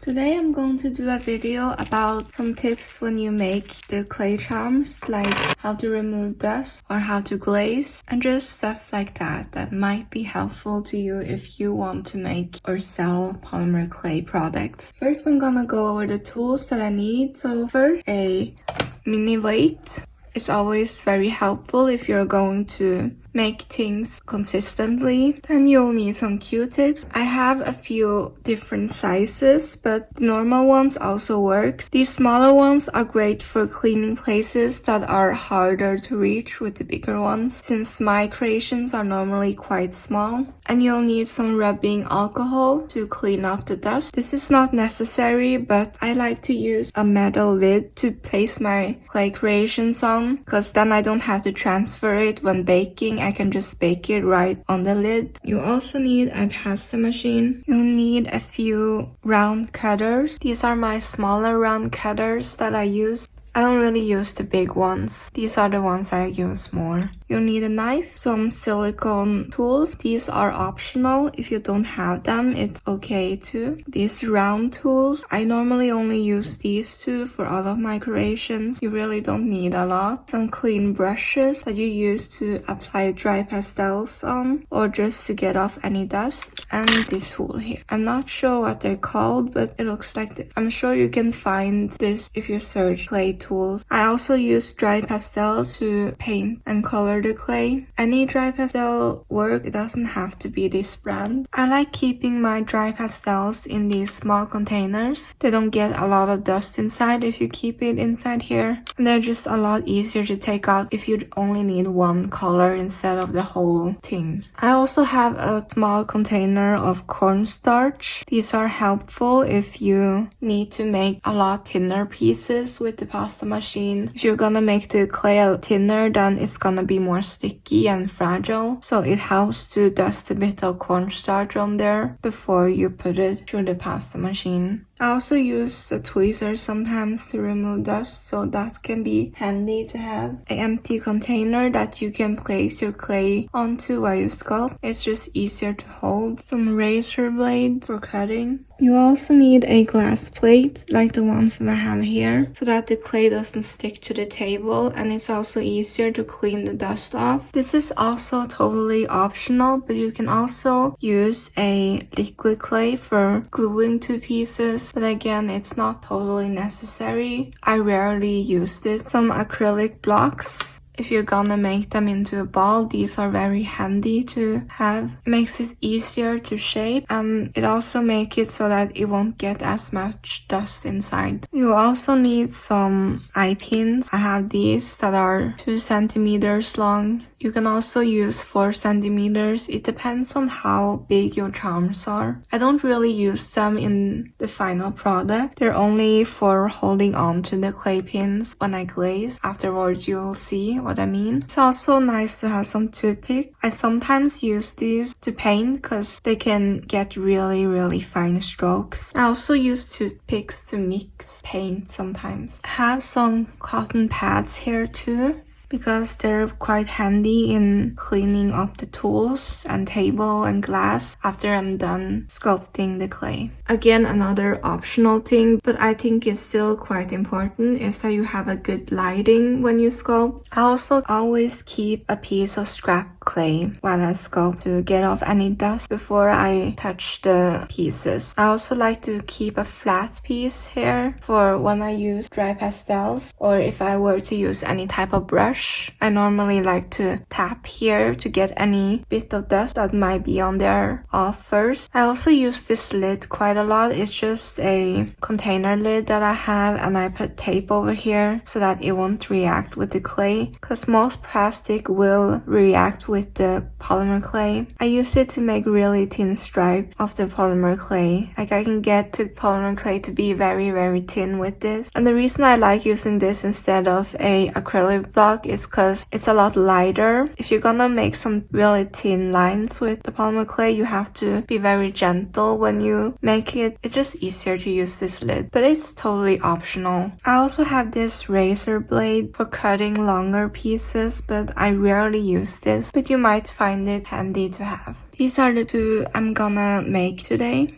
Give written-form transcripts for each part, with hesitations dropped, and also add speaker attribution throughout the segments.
Speaker 1: Today I'm going to do a video about some tips when you make the clay charms, like how to remove dust or how to glaze and just stuff like that might be helpful to you if you want to make or sell polymer clay products. First I'm gonna go over the tools that I need. So first, a mini weight. It's always very helpful if you're going to make things consistently. Then you'll need some Q-tips. I have a few different sizes, but the normal ones also work. These smaller ones are great for cleaning places that are harder to reach with the bigger ones, since my creations are normally quite small. And you'll need some rubbing alcohol to clean off the dust. This is not necessary, but I like to use a metal lid to place my clay creations on, because then I don't have to transfer it when baking. I can just bake it right on the lid. You also need a pasta machine. You'll need a few round cutters. These are my smaller round cutters that I use. I don't really use the big ones. These are the ones I use more. You'll need a knife, some silicone tools. These are optional. If you don't have them, it's okay too. These round tools, I normally only use these two for all of my creations. You really don't need a lot. Some clean brushes that you use to apply dry pastels on or just to get off any dust. And this tool here. I'm not sure what they're called, but it looks like this. I'm sure you can find this if you search clay tools. I also use dry pastel to paint and color the clay. Any dry pastel work, it doesn't have to be this brand. I like keeping my dry pastels in these small containers. They don't get a lot of dust inside if you keep it inside here. And they're just a lot easier to take out if you only need one color instead of the whole thing. I also have a small container of cornstarch. These are helpful if you need to make a lot thinner pieces with the pasta machine. If you're gonna make the clay thinner, then it's gonna be more sticky and fragile. So it helps to dust a bit of cornstarch on there before you put it through the pasta machine. I also use a tweezer sometimes to remove dust, so that can be handy to have. An empty container that you can place your clay onto while you sculpt. It's just easier to hold. Some razor blades for cutting. You also need a glass plate, like the ones that I have here, so that the clay doesn't stick to the table, and it's also easier to clean the dust off. This is also totally optional, but you can also use a liquid clay for gluing to pieces. But again, it's not totally necessary. I rarely use this. Some acrylic blocks. If you're gonna make them into a ball, these are very handy to have. It makes it easier to shape, and it also makes it so that it won't get as much dust inside. You also need some eye pins. I have these that are 2 centimeters long. You can also use 4 centimeters. It depends on how big your charms are. I don't really use them in the final product. They're only for holding on to the clay pins when I glaze. Afterwards, you'll see what I mean. It's also nice to have some toothpicks. I sometimes use these to paint because they can get really fine strokes. I also use toothpicks to mix paint sometimes. I have some cotton pads here too, because they're quite handy in cleaning up the tools and table and glass after I'm done sculpting the clay. Again, another optional thing, but I think it's still quite important, is that you have a good lighting when you sculpt. I also always keep a piece of scrap clay while I sculpt to get off any dust before I touch the pieces. I also like to keep a flat piece here for when I use dry pastels, or if I were to use any type of brush. I normally like to tap here to get any bit of dust that might be on there off first. I also use this lid quite a lot. It's just a container lid that I have, and I put tape over here so that it won't react with the clay, because most plastic will react with the polymer clay. I use it to make really thin stripes of the polymer clay. Like, I can get the polymer clay to be very thin with this. And the reason I like using this instead of a acrylic block is because it's a lot lighter. If you're gonna make some really thin lines with the polymer clay, you have to be very gentle when you make it. It's just easier to use this lid, but it's totally optional. I also have this razor blade for cutting longer pieces, but I rarely use this, but you might find it handy to have. These are the two I'm gonna make today.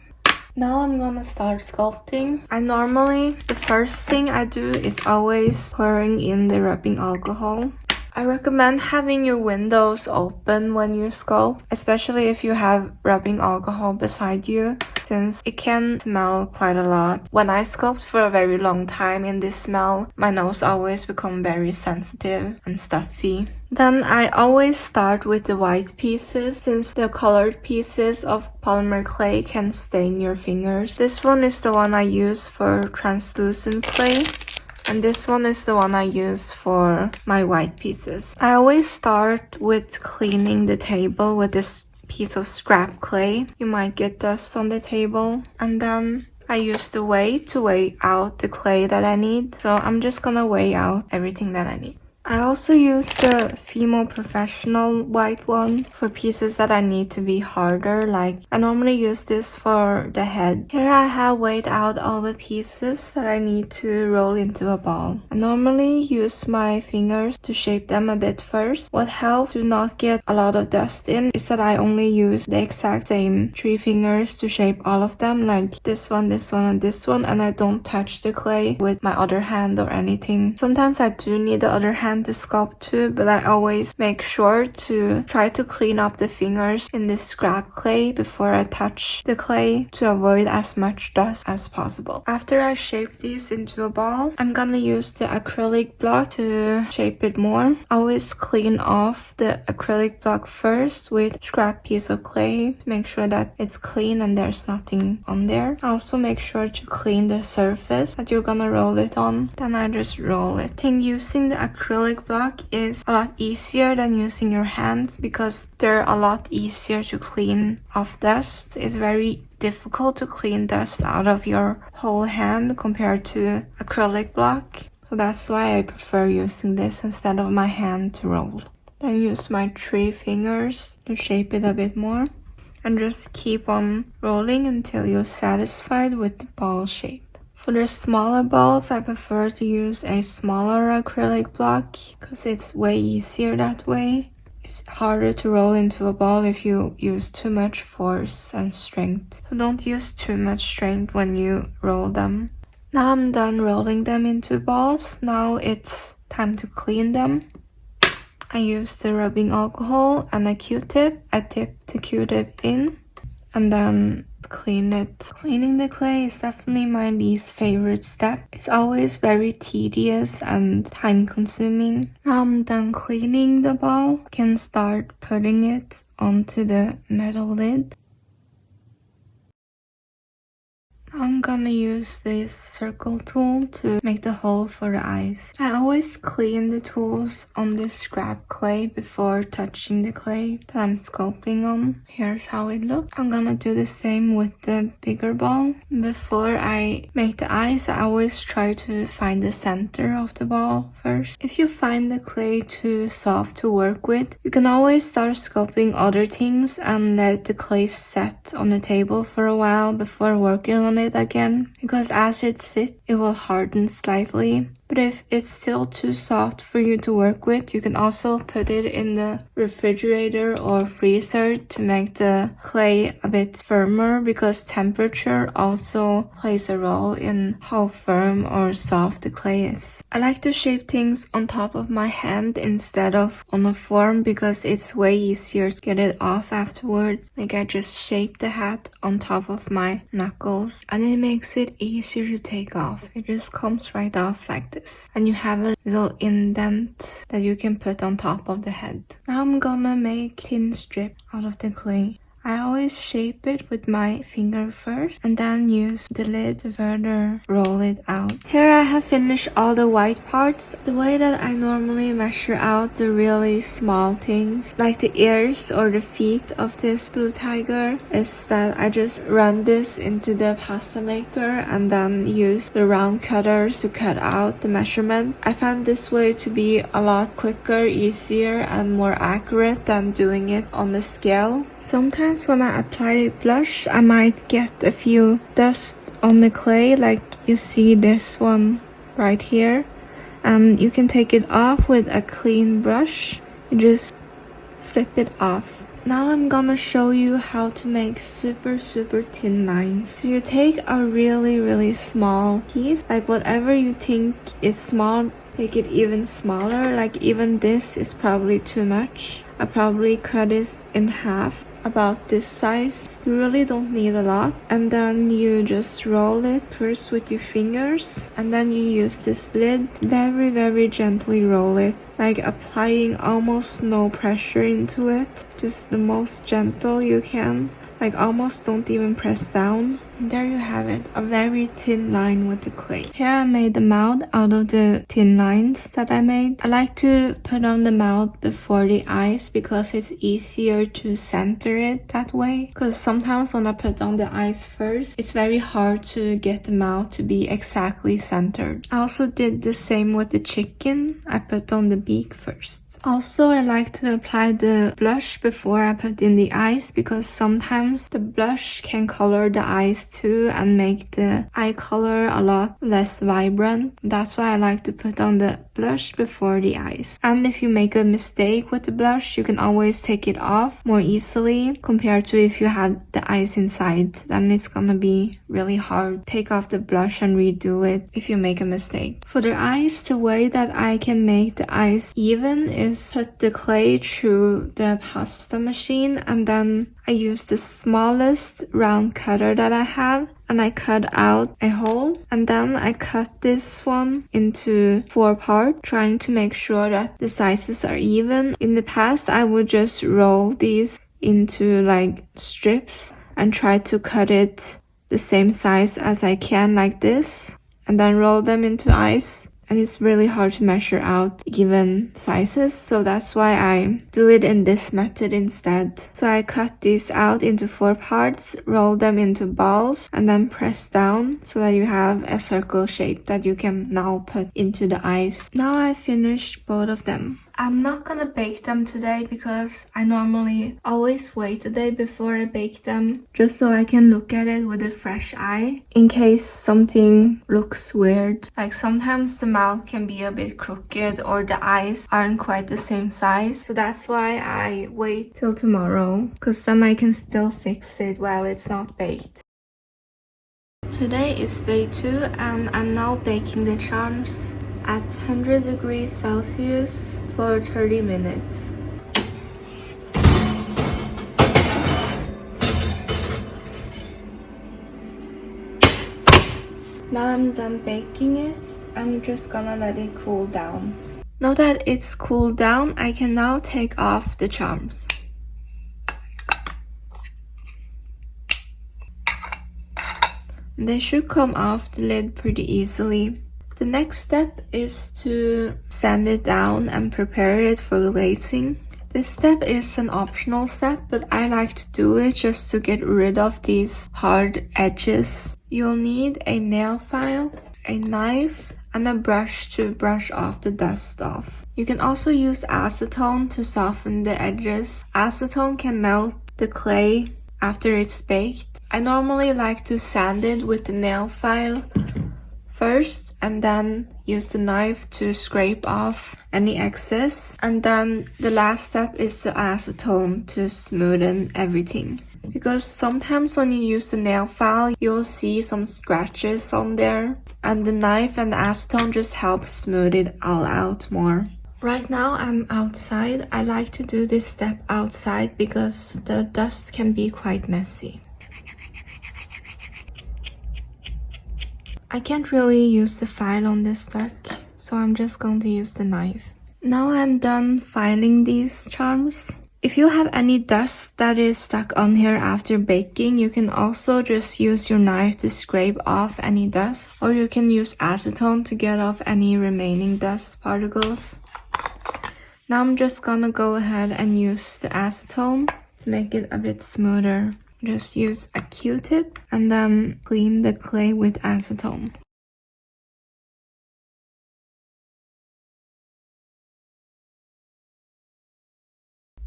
Speaker 1: Now I'm gonna start sculpting. The first thing I do is always pouring in the rubbing alcohol. I recommend having your windows open when you sculpt, especially if you have rubbing alcohol beside you, since it can smell quite a lot. When I sculpt for a very long time in this smell, my nose always becomes very sensitive and stuffy. Then I always start with the white pieces, since the colored pieces of polymer clay can stain your fingers. This one is the one I use for translucent clay. And this one is the one I use for my white pieces. I always start with cleaning the table with this piece of scrap clay. You might get dust on the table. And then I use the weigh to weigh out the clay that I need. So I'm just gonna weigh out everything that I need. I also use the Fimo Professional white one for pieces that I need to be harder, like I normally use this for the head. Here I have weighed out all the pieces that I need to roll into a ball. I normally use my fingers to shape them a bit first. What helps to not get a lot of dust in is that I only use the exact same 3 fingers to shape all of them, like this one, and this one, and I don't touch the clay with my other hand or anything. Sometimes I do need the other hand to sculpt too, but I always make sure to try to clean up the fingers in this scrap clay before I touch the clay to avoid as much dust as possible. After I shape these into a ball, I'm gonna use the acrylic block to shape it more. Always clean off the acrylic block first with scrap piece of clay to make sure that it's clean and there's nothing on there. Also make sure to clean the surface that you're gonna roll it on. Then I just roll it. I think using the acrylic block is a lot easier than using your hands because they're a lot easier to clean off dust. It's very difficult to clean dust out of your whole hand compared to acrylic block. So that's why I prefer using this instead of my hand to roll. Then use my 3 fingers to shape it a bit more and just keep on rolling until you're satisfied with the ball shape. For the smaller balls, I prefer to use a smaller acrylic block because it's way easier that way. It's harder to roll into a ball if you use too much force and strength. So don't use too much strength when you roll them. Now I'm done rolling them into balls. Now it's time to clean them. I use the rubbing alcohol and a Q-tip. I dip the Q-tip in and then clean it. Cleaning the clay is definitely my least favorite step. It's always very tedious and time consuming. Now I'm done cleaning the ball. I can start putting it onto the metal lid. I'm gonna use this circle tool to make the hole for the eyes. I always clean the tools on this scrap clay before touching the clay that I'm sculpting on. Here's how it looks. I'm gonna do the same with the bigger ball. Before I make the eyes, I always try to find the center of the ball first. If you find the clay too soft to work with, you can always start sculpting other things and let the clay set on the table for a while before working on it again, because as it sits it will harden slightly. But if it's still too soft for you to work with, you can also put it in the refrigerator or freezer to make the clay a bit firmer, because temperature also plays a role in how firm or soft the clay is. I like to shape things on top of my hand instead of on a form because it's way easier to get it off afterwards. Like I just shape the hat on top of my knuckles and it makes it easier to take off. It just comes right off like this. And you have a little indent that you can put on top of the head. Now I'm gonna make thin strip out of the clay. I always shape it with my finger first and then use the lid to further roll it out. Here I have finished all the white parts. The way that I normally measure out the really small things, like the ears or the feet of this blue tiger, is that I just run this into the pasta maker and then use the round cutters to cut out the measurement. I found this way to be a lot quicker, easier, and more accurate than doing it on the scale. Sometimes when I apply blush, I might get a few dust on the clay, like you see this one right here. And you can take it off with a clean brush. You just flip it off. Now I'm gonna show you how to make super thin lines. So you take a really small piece, like whatever you think is small, take it even smaller. Like even this is probably too much. I probably cut this in half, about this size. You really don't need a lot. And then you just roll it first with your fingers, and then you use this lid, very gently roll it, like applying almost no pressure into it, just the most gentle you can, like almost don't even press down. And there you have it, a very thin line with the clay. Here I made the mouth out of the thin lines that I made. I like to put on the mouth before the eyes because it's easier to center it that way. Because sometimes when I put on the eyes first, it's very hard to get the mouth to be exactly centered. I also did the same with the chicken. I put on the beak first. Also, I like to apply the blush before I put in the eyes because sometimes the blush can color the eyes too and make the eye color a lot less vibrant. That's why I like to put on the blush before the eyes. And if you make a mistake with the blush, you can always take it off more easily compared to if you had the eyes inside. Then it's gonna be really hard. Take off the blush and redo it if you make a mistake. For the eyes, the way that I can make the eyes even is put the clay through the pasta machine, and then I use the smallest round cutter that I have and I cut out a hole, and then I cut this one into 4 parts, trying to make sure that the sizes are even. In the past I would just roll these into like strips and try to cut it the same size as I can, like this, and then roll them into eyes. And it's really hard to measure out even sizes, so that's why I do it in this method instead. So I cut these out into 4 parts, roll them into balls, and then press down so that you have a circle shape that you can now put into the eyes. Now I finished both of them. I'm not gonna bake them today because I normally always wait a day before I bake them, just so I can look at it with a fresh eye in case something looks weird. Like sometimes the mouth can be a bit crooked or the eyes aren't quite the same size, so that's why I wait till tomorrow, because then I can still fix it while it's not baked. Today is day 2 and I'm now baking the charms at 100 degrees Celsius for 30 minutes. Now I'm done baking it. I'm just gonna let it cool down. Now that it's cooled down, I can now take off the charms. They should come off the lid pretty easily. The next step is to sand it down and prepare it for glazing. This step is an optional step, but I like to do it just to get rid of these hard edges. You'll need a nail file, a knife, and a brush to brush off the dust off. You can also use acetone to soften the edges. Acetone can melt the clay after it's baked. I normally like to sand it with the nail file first and then use the knife to scrape off any excess, and then the last step is the acetone to smoothen everything, because sometimes when you use the nail file you'll see some scratches on there, and the knife and the acetone just help smooth it all out more. Right now I'm outside. I like to do this step outside because the dust can be quite messy. I can't really use the file on this duck, so I'm just going to use the knife. Now I'm done filing these charms. If you have any dust that is stuck on here after baking, you can also just use your knife to scrape off any dust, or you can use acetone to get off any remaining dust particles. Now I'm just gonna go ahead and use the acetone to make it a bit smoother. Just use a Q-tip and then clean the clay with acetone.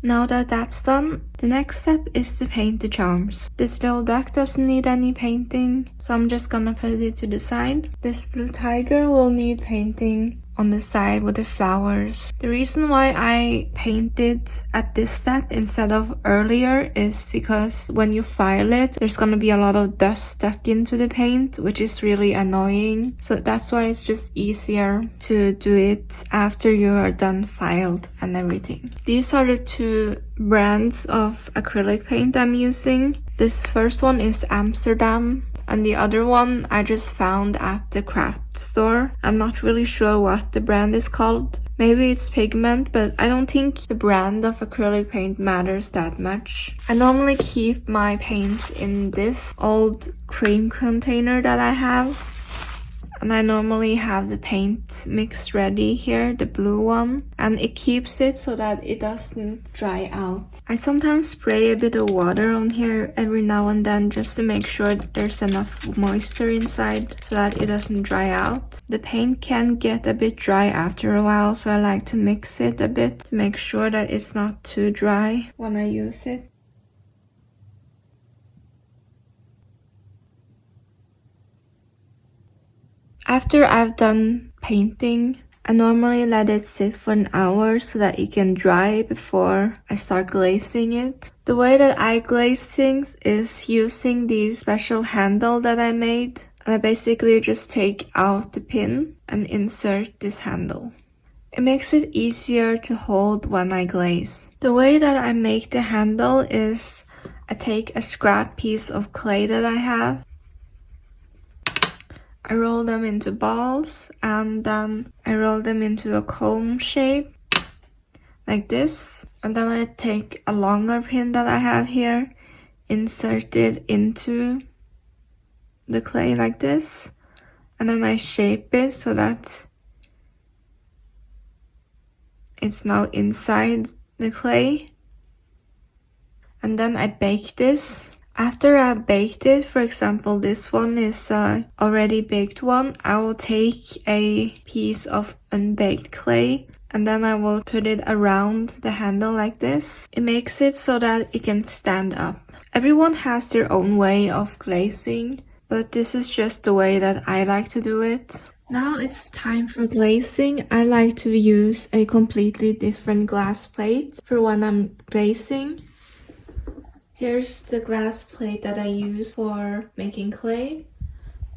Speaker 1: Now that that's done, the next step is to paint the charms. This little duck doesn't need any painting, so I'm just gonna put it to the side. This blue tiger will need painting on the side with the flowers. The reason why I painted at this step instead of earlier is because when you file it, there's gonna be a lot of dust stuck into the paint, which is really annoying. So that's why it's just easier to do it after you are done filed and everything. These are the two brands of acrylic paint I'm using. This first one is Amsterdam, and the other one I just found at the craft store. I'm not really sure what the brand is called. Maybe it's Pigment, but I don't think the brand of acrylic paint matters that much. I normally keep my paints in this old cream container that I have. And I normally have the paint mix ready here, the blue one, and it keeps it so that it doesn't dry out. I sometimes spray a bit of water on here every now and then just to make sure that there's enough moisture inside so that it doesn't dry out. The paint can get a bit dry after a while, so I like to mix it a bit to make sure that it's not too dry when I use it. After I've done painting, I normally let it sit for an hour so that it can dry before I start glazing it. The way that I glaze things is using the special handle that I made. And I basically just take out the pin and insert this handle. It makes it easier to hold when I glaze. The way that I make the handle is I take a scrap piece of clay that I have. I roll them into balls and then I roll them into a cone shape like this. And then I take a longer pin that I have here, insert it into the clay like this, and then I shape it so that it's now inside the clay. And then I bake this. After I baked it, for example, this one is already baked one, I will take a piece of unbaked clay and then I will put it around the handle like this. It makes it so that it can stand up. Everyone has their own way of glazing, but this is just the way that I like to do it. Now it's time for glazing. I like to use a completely different glass plate for when I'm glazing. Here's the glass plate that I use for making clay.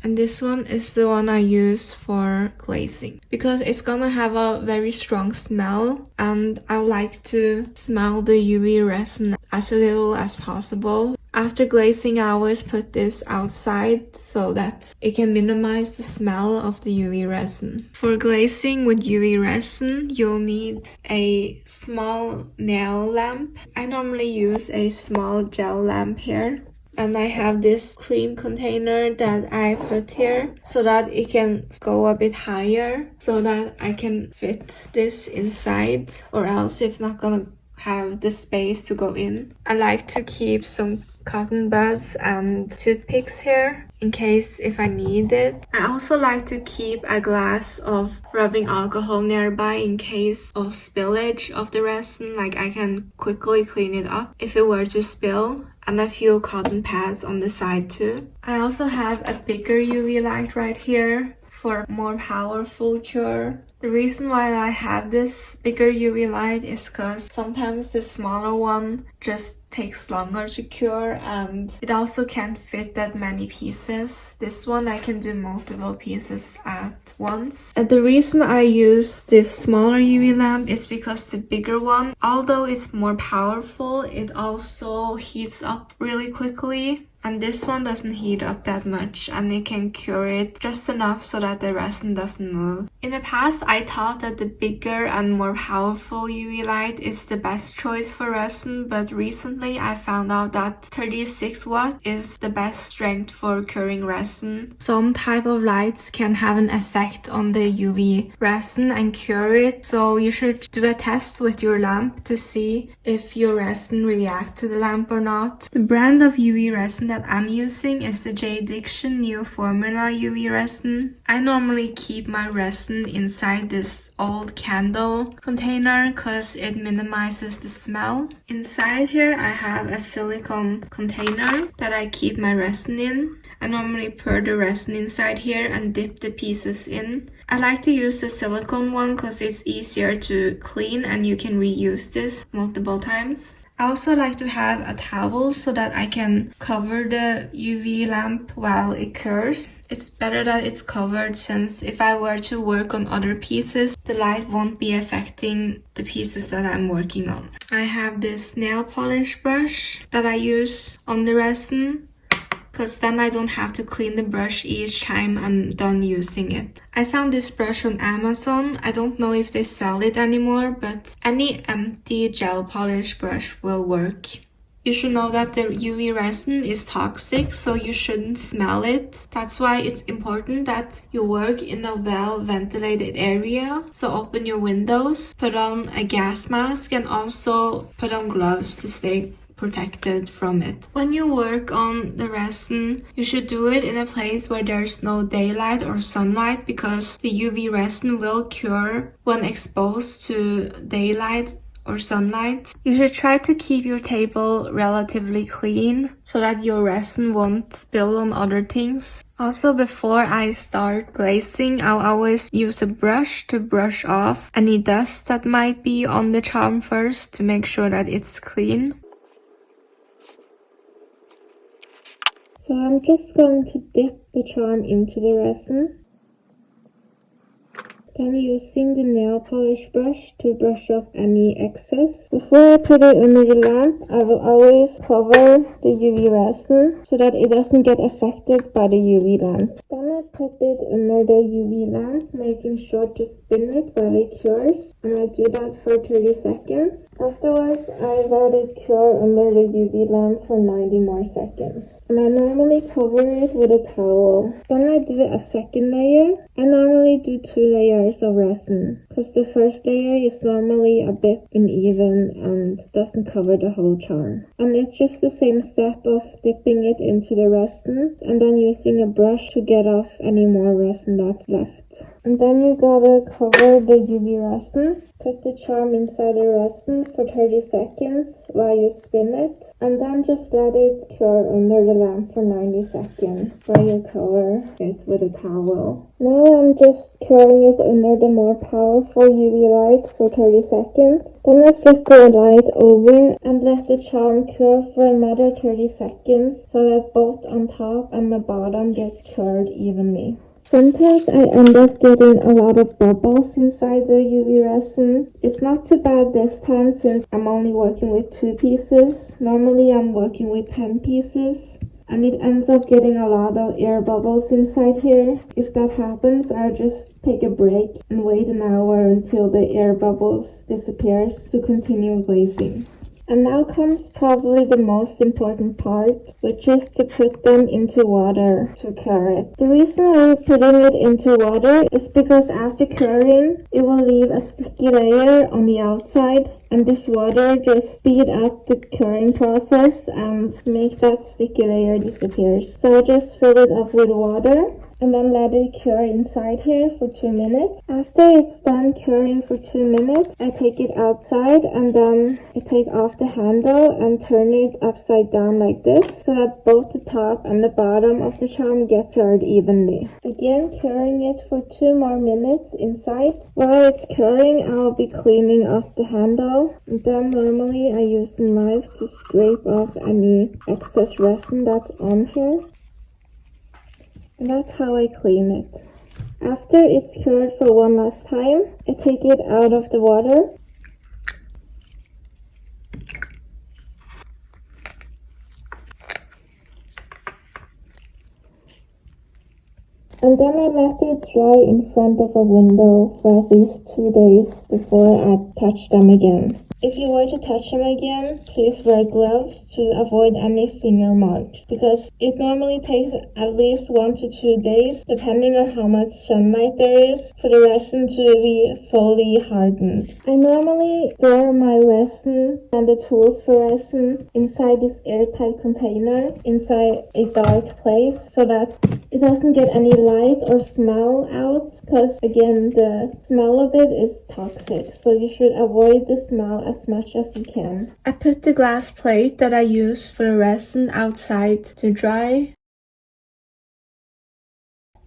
Speaker 1: And this one is the one I use for glazing. Because it's gonna have a very strong smell. And I like to smell the UV resin as little as possible. After glazing, I always put this outside so that it can minimize the smell of the UV resin. For glazing with UV resin, you'll need a small nail lamp. I normally use a small gel lamp here. And I have this cream container that I put here so that it can go a bit higher so that I can fit this inside, or else it's not gonna have the space to go in. I like to keep some cotton buds and toothpicks here in case if I need it. I also like to keep a glass of rubbing alcohol nearby in case of spillage of the resin, like I can quickly clean it up if it were to spill, and a few cotton pads on the side too. I also have a bigger UV light right here for more powerful cure. The reason why I have this bigger UV light is because sometimes the smaller one just takes longer to cure and it also can't fit that many pieces. This one I can do multiple pieces at once. And the reason I use this smaller UV lamp is because the bigger one, although it's more powerful, it also heats up really quickly. And this one doesn't heat up that much and it can cure it just enough so that the resin doesn't move. In the past, I thought that the bigger and more powerful UV light is the best choice for resin, but recently I found out that 36 watt is the best strength for curing resin. Some type of lights can have an effect on the UV resin and cure it, so you should do a test with your lamp to see if your resin reacts to the lamp or not. The brand of UV resin that I'm using is the Diction New Formula UV resin. I normally keep my resin inside this old candle container because it minimizes the smell. Inside here I have a silicone container that I keep my resin in. I normally pour the resin inside here and dip the pieces in. I like to use the silicone one because it's easier to clean and you can reuse this multiple times. I also like to have a towel so that I can cover the UV lamp while it cures. It's better that it's covered since if I were to work on other pieces, the light won't be affecting the pieces that I'm working on. I have this nail polish brush that I use on the resin, because then I don't have to clean the brush each time I'm done using it. I found this brush on Amazon. I don't know if they sell it anymore, but any empty gel polish brush will work. You should know that the UV resin is toxic, so you shouldn't smell it. That's why it's important that you work in a well-ventilated area. So open your windows, put on a gas mask, and also put on gloves to stay protected from it. When you work on the resin, you should do it in a place where there's no daylight or sunlight, because the UV resin will cure when exposed to daylight or sunlight. You should try to keep your table relatively clean so that your resin won't spill on other things. Also, before I start glazing, I'll always use a brush to brush off any dust that might be on the charm first to make sure that it's clean. So I'm just going to dip the charm into the resin. Then using the nail polish brush to brush off any excess. Before I put it under the lamp, I will always cover the UV resin so that it doesn't get affected by the UV lamp. Then I put it under the UV lamp, making sure to spin it while it cures. And I do that for 30 seconds. Afterwards, I let it cure under the UV lamp for 90 more seconds. And I normally cover it with a towel. Then I do a second layer. I normally do 2 layers of resin, because the first layer is normally a bit uneven and doesn't cover the whole charm. And it's just the same step of dipping it into the resin and then using a brush to get off any more resin that's left. And then you gotta cover the UV resin, put the charm inside the resin for 30 seconds while you spin it, and then just let it cure under the lamp for 90 seconds while you cover it with a towel. Now I'm just curing it under the more powerful UV light for 30 seconds. Then I flip the light over and let the charm cure for another 30 seconds so that both on top and the bottom gets cured evenly. Sometimes I end up getting a lot of bubbles inside the UV resin. It's not too bad this time since I'm only working with 2 pieces. Normally I'm working with 10 pieces. And it ends up getting a lot of air bubbles inside here. If that happens, I'll just take a break and wait an hour until the air bubbles disappears to continue glazing. And now comes probably the most important part, which is to put them into water to cure it. The reason I'm putting it into water is because after curing, it will leave a sticky layer on the outside, and this water just speed up the curing process and make that sticky layer disappear. So I just fill it up with water and then let it cure inside here for 2 minutes. After it's done curing for 2 minutes, I take it outside and then I take off the handle and turn it upside down like this so that both the top and the bottom of the charm get cured evenly. Again, curing it for 2 more minutes inside. While it's curing, I'll be cleaning off the handle. And then normally I use a knife to scrape off any excess resin that's on here. And that's how I clean it. After it's cured for one last time, I take it out of the water. And then I let it dry in front of a window for at least 2 days before I touch them again. If you were to touch them again, please wear gloves to avoid any finger marks, because it normally takes at least 1 to 2 days, depending on how much sunlight there is, for the resin to be fully hardened. I normally store my resin and the tools for resin inside this airtight container, inside a dark place, so that it doesn't get any light or smell out, because again, the smell of it is toxic, so you should avoid the smell as much as you can. I put the glass plate that I used for the resin outside to dry.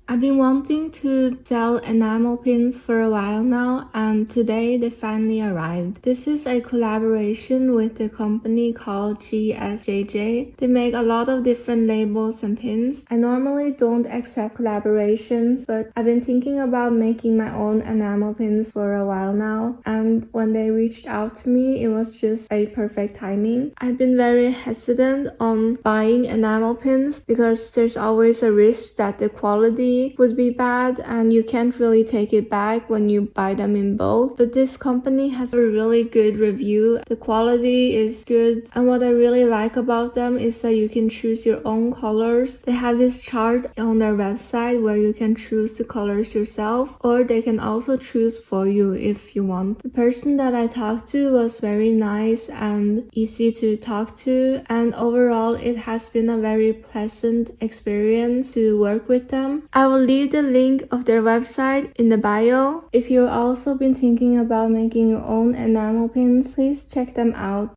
Speaker 1: I've been wanting to sell enamel pins for a while now, and today they finally arrived. This is a collaboration with a company called Ckeck. They make a lot of different labels and pins. I normally don't accept collaborations, but I've been thinking about making my own enamel pins for a while now, and when they reached out to me, it was just a perfect timing. I've been very hesitant on buying enamel pins because there's always a risk that the quality would be bad and you can't really take it back when you buy them in bulk. But this company has a really good review. The quality is good, and what I really like about them is that you can choose your own colors. They have this chart on their website where you can choose the colors yourself, or they can also choose for you if you want. The person that I talked to was very nice and easy to talk to, and overall it has been a very pleasant experience to work with them. I will leave the link of their website in the bio. If you've also been thinking about making your own enamel pins, please check them out.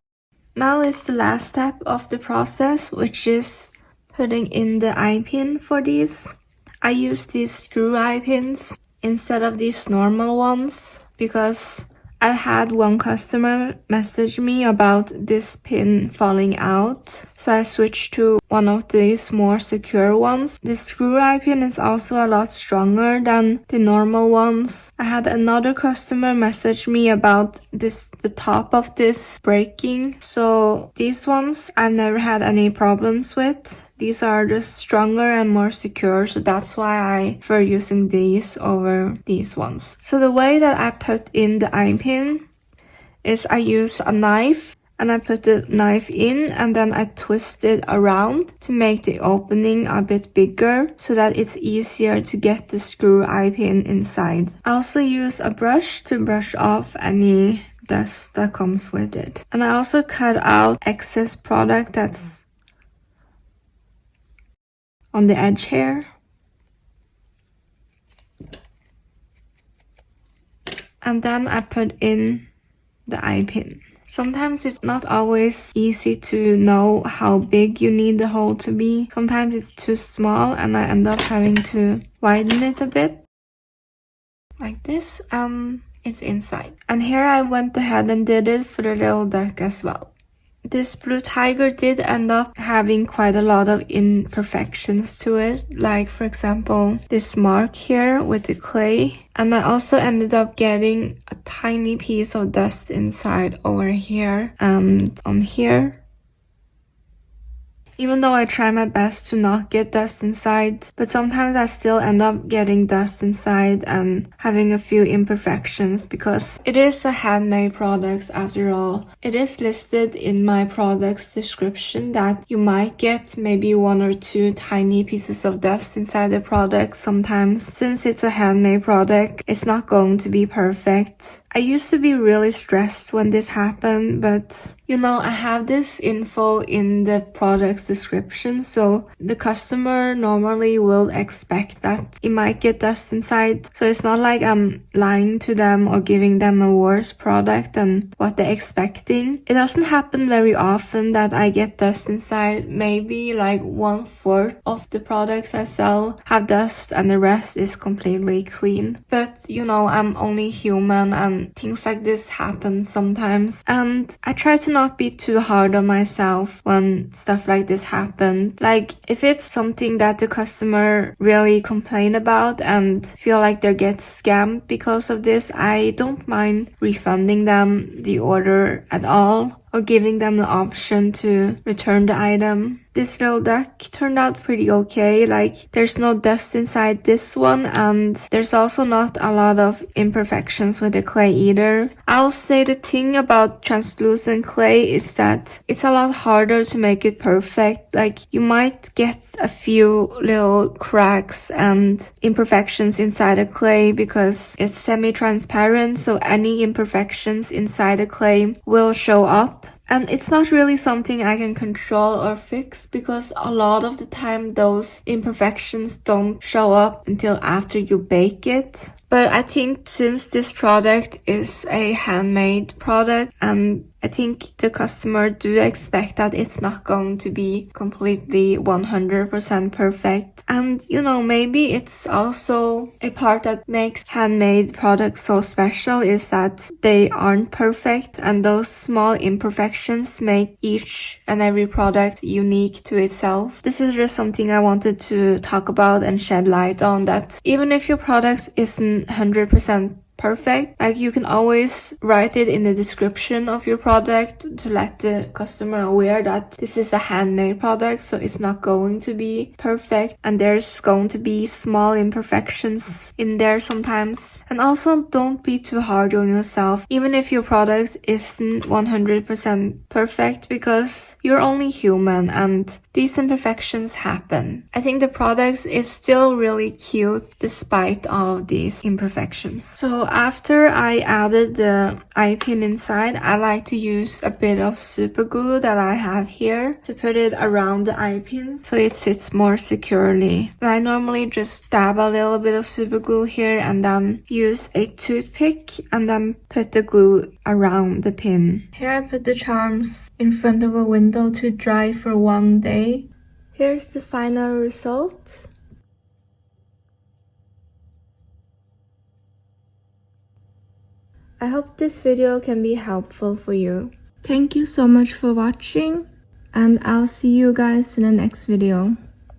Speaker 1: Now is the last step of the process, which is putting in the eye pin for these. I use these screw eye pins instead of these normal ones because I had one customer message me about this pin falling out, so I switched to one of these more secure ones. The screw eye pin is also a lot stronger than the normal ones. I had another customer message me about the top of this breaking, so these ones I've never had any problems with. These are just stronger and more secure, so that's why I prefer using these over these ones. So the way that I put in the eye pin is I use a knife, and I put the knife in and then I twist it around to make the opening a bit bigger so that it's easier to get the screw eye pin inside. I also use a brush to brush off any dust that comes with it. And I also cut out excess product that's on the edge here. And then I put in the eye pin. Sometimes it's not always easy to know how big you need the hole to be. Sometimes it's too small and I end up having to widen it a bit. Like this, it's inside. And here I went ahead and did it for the little duck as well. This blue tiger did end up having quite a lot of imperfections to it, like for example this mark here with the clay, and I also ended up getting a tiny piece of dust inside over here and on here. Even though I try my best to not get dust inside, but sometimes I still end up getting dust inside and having a few imperfections because it is a handmade product after all. It is listed in my product's description that you might get maybe 1 or 2 tiny pieces of dust inside the product sometimes. Since it's a handmade product, it's not going to be perfect. I used to be really stressed when this happened, but you know, I have this info in the product's description, so the customer normally will expect that it might get dust inside. So it's not like I'm lying to them or giving them a worse product than what they're expecting. It doesn't happen very often that I get dust inside. Maybe like 1/4 of the products I sell have dust and the rest is completely clean. But you know, I'm only human and things like this happen sometimes, and I try to not be too hard on myself when stuff like this happens. Like if it's something that the customer really complain about and feel like they get scammed because of this, I don't mind refunding them the order at all or giving them the option to return the item. This little duck turned out pretty okay. Like there's no dust inside this one, and there's also not a lot of imperfections with the clay either. I'll say the thing about translucent clay is that it's a lot harder to make it perfect. Like you might get a few little cracks and imperfections inside the clay because it's semi-transparent, so any imperfections inside the clay will show up. And it's not really something I can control or fix because a lot of the time those imperfections don't show up until after you bake it. But I think since this product is a handmade product and I think the customer do expect that it's not going to be completely 100% perfect. And you know, maybe it's also a part that makes handmade products so special is that they aren't perfect, and those small imperfections make each and every product unique to itself. This is just something I wanted to talk about and shed light on, that even if your product isn't 100% perfect, like you can always write it in the description of your product to let the customer aware that this is a handmade product, so it's not going to be perfect and there's going to be small imperfections in there sometimes. And also, don't be too hard on yourself even if your product isn't 100% perfect, because you're only human and these imperfections happen. I think the product is still really cute despite all of these imperfections. So after I added the eye pin inside, I like to use a bit of super glue that I have here to put it around the eye pin so it sits more securely. And I normally just dab a little bit of super glue here and then use a toothpick and then put the glue around the pin. Here I put the charms in front of a window to dry for 1 day. Here's the final result. I hope this video can be helpful for you. Thank you so much for watching, and I'll see you guys in the next video.